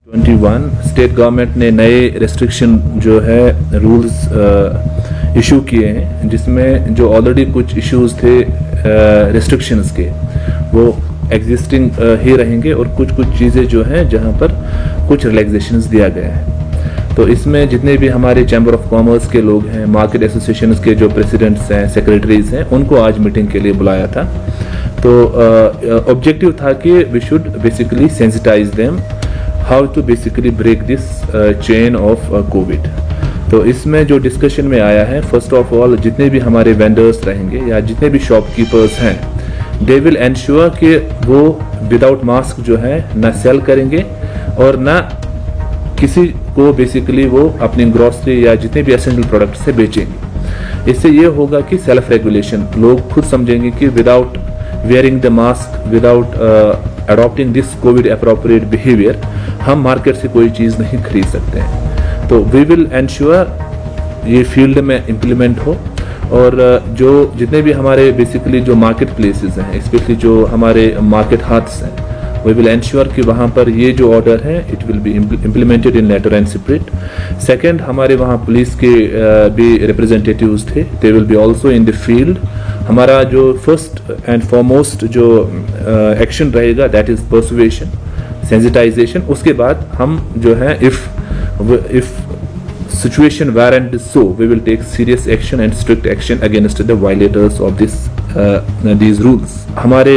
21 state government ने नए restriction जो है रूल्स इशू किए हैं, जिसमें जो ऑलरेडी कुछ इश्यूज थे रेस्ट्रिक्शंस के वो एग्जिस्टिंग ही रहेंगे और कुछ चीज़ें जो हैं जहां पर कुछ रिलैक्सेशंस दिया गया है। तो इसमें जितने भी हमारे चैम्बर ऑफ कॉमर्स के लोग हैं, मार्केट एसोसिएशंस के जो प्रेसिडेंट्स हैं, सेक्रेटरीज हैं, उनको आज मीटिंग के लिए बुलाया था। तो ऑब्जेक्टिव था कि we should basically sensitise them how to basically break this chain of Covid. तो इसमें जो डिस्कशन में आया है, फर्स्ट ऑफ ऑल जितने भी हमारे वेंडर्स रहेंगे या जितने भी शॉपकीपर्स हैं, दे विल एंश्योर कि वो विदाउट मास्क जो है ना सेल करेंगे और ना किसी को बेसिकली वो अपनी ग्रॉसरी या जितने भी एसेंशियल प्रोडक्ट से बेचेंगे। इससे ये होगा कि सेल्फ रेगुलेशन, लोग खुद समझेंगे कि without wearing the mask, without adopting this Covid appropriate behaviour, हम मार्केट से कोई चीज़ नहीं खरीद सकते हैं। तो वी विल एंश्योर ये फील्ड में इम्प्लीमेंट हो, और जो जितने भी हमारे बेसिकली जो मार्केट प्लेसेस हैं, स्पेशली जो हमारे मार्केट हाथ्स हैं, वी विल एंश्योर कि वहाँ पर ये जो ऑर्डर है it will be implemented in letter and spirit. Second, हमारे वहाँ पुलिस के भी रिप्रेजेंटेटिव्स थे, they will be also in the field. हमारा जो फर्स्ट एंड फॉरमोस्ट जो एक्शन रहेगा दैट इज पर्सुएशन, सेंसिटाइजेशन। उसके बाद हम जो है if situation warrant so we will take serious action and strict action against the violators of these rules। हमारे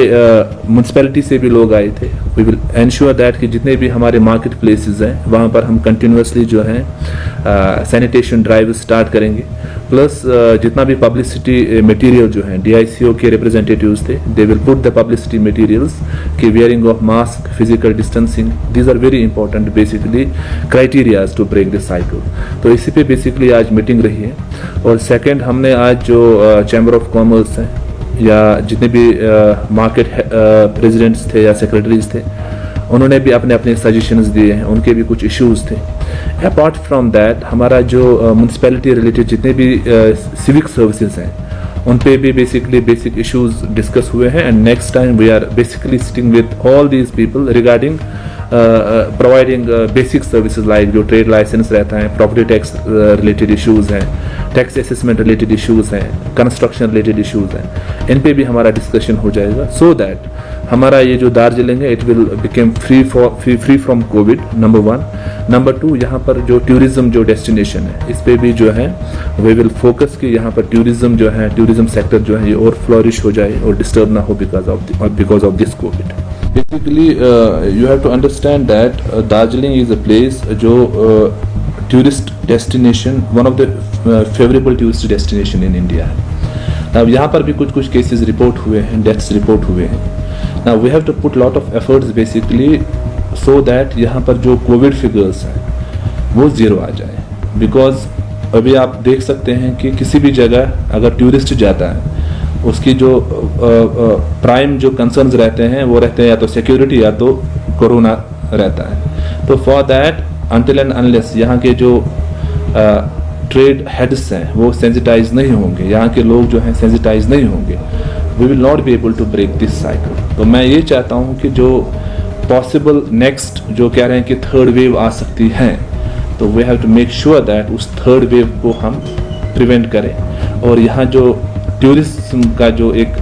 म्यूनसिपैलिटी से भी लोग आए थे। we will ensure that कि जितने भी हमारे मार्केट प्लेसेस हैं वहाँ पर हम कंटिन्यूसली जो है सैनिटेशन ड्राइव स्टार्ट करेंगे। प्लस जितना भी पब्लिसिटी मटेरियल जो है, DICO के रिप्रेजेंटेटिव्स थे, they will put the publicity materials कि wearing of mask, physical distancing, these are very important basically criterias to break this cycle. तो इसी पे बेसिकली आज मीटिंग रही है। और सेकेंड, हमने आज जो चैम्बर ऑफ कॉमर्स हैं या जितने भी मार्केट प्रेसिडेंट्स थे या सेक्रेटरीज थे, उन्होंने भी अपने अपने सजेशंस दिए हैं, उनके भी कुछ इश्यूज थे। अपार्ट फ्रॉम दैट, हमारा जो म्यूनसिपैलिटी रिलेटेड जितने भी सिविक सर्विसेज हैं, उन पे भी बेसिकली बेसिक इश्यूज डिस्कस हुए हैं। And next time we are basically sitting with all these people regarding providing basic services like जो ट्रेड लाइसेंस रहता है, प्रॉपर्टी टैक्स रिलेटेड इश्यूज हैं, टैक्स असेसमेंट रिलेटेड इश्यूज हैं, कंस्ट्रक्शन रिलेटेड इश्यूज हैं, इन पे भी हमारा डिस्कशन हो जाएगा, सो दैट हमारा ये जो दार्जिलिंग है it will became free from Covid, number 1। Number 2, यहाँ पर जो टूरिज्म जो डेस्टिनेशन है, इस पे भी जो है वी विल फोकस कि यहाँ पर टूरिज्म जो है, टूरिज्म सेक्टर जो है ये और फ्लोरिश हो जाए और डिस्टर्ब ना हो because of this COVID. Basically you have to understand that Darjeeling is a place जो tourist destination, one of the favourable tourist destination in India है। अब यहाँ पर भी कुछ केसेस रिपोर्ट हुए हैं, डेथ्स रिपोर्ट हुए हैं। Now we have to put lot of efforts basically so that यहाँ पर जो कोविड फिगर्स हैं वो जीरो आ जाए। बिकॉज अभी आप देख सकते हैं कि किसी भी जगह अगर टूरिस्ट जाता है, उसकी जो प्राइम जो कंसर्न्स रहते हैं वो रहते हैं या तो सिक्योरिटी या तो कोरोना रहता है। तो for that until and unless यहाँ के जो ट्रेड हेड्स हैं वो सेंसिटाइज नहीं होंगे, यहाँ के लोग जो हैं सेंसिटाइज नहीं होंगे, we will not be able to break this cycle। तो मैं ये चाहता हूँ कि जो पॉसिबल नेक्स्ट जो कह रहे हैं कि थर्ड वेव आ सकती है, तो we have to make sure that उस थर्ड वेव को हम प्रिवेंट करें, और यहाँ जो टूरिज्म का जो एक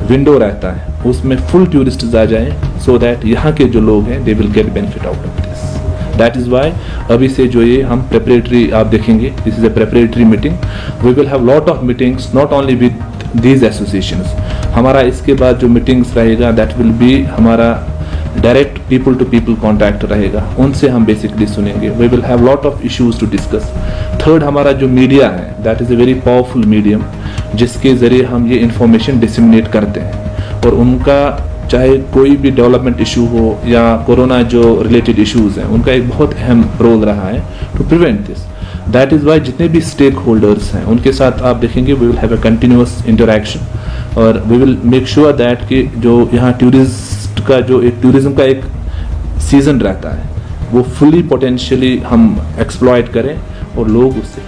विंडो रहता है उसमें फुल टूरिस्ट आ जाएं, सो दैट यहाँ के जो लोग हैं they will get benefit out of this. That is why अभी से जो ये हम प्रेपरेटरी आप देखेंगे, this is a preparatory meeting. We will have lot of meetings not only with these associations। हमारा इसके बाद जो मीटिंग्स रहेगा दैट विल बी हमारा direct people to people contact रहेगा, उनसे हम बेसिकली सुनेंगे। We will have lot of issues to discuss. Third, हमारा जो मीडिया है that is a very powerful medium, जिसके ज़रिए हम ये इंफॉर्मेशन डिसमिनेट करते हैं, और उनका चाहे कोई भी डेवलपमेंट इशू हो या कोरोना जो रिलेटेड इश्यूज हैं, उनका एक बहुत अहम रोल रहा है to prevent this. That is why जितने भी स्टेक होल्डर्स हैं उनके साथ आप देखेंगे we will have a continuous interaction, और we will make sure that कि जो यहाँ टूरिस्ट का जो एक टूरिज्म का एक सीजन रहता है वो फुली पोटेंशियली हम एक्सप्लॉयट करें और लोग उससे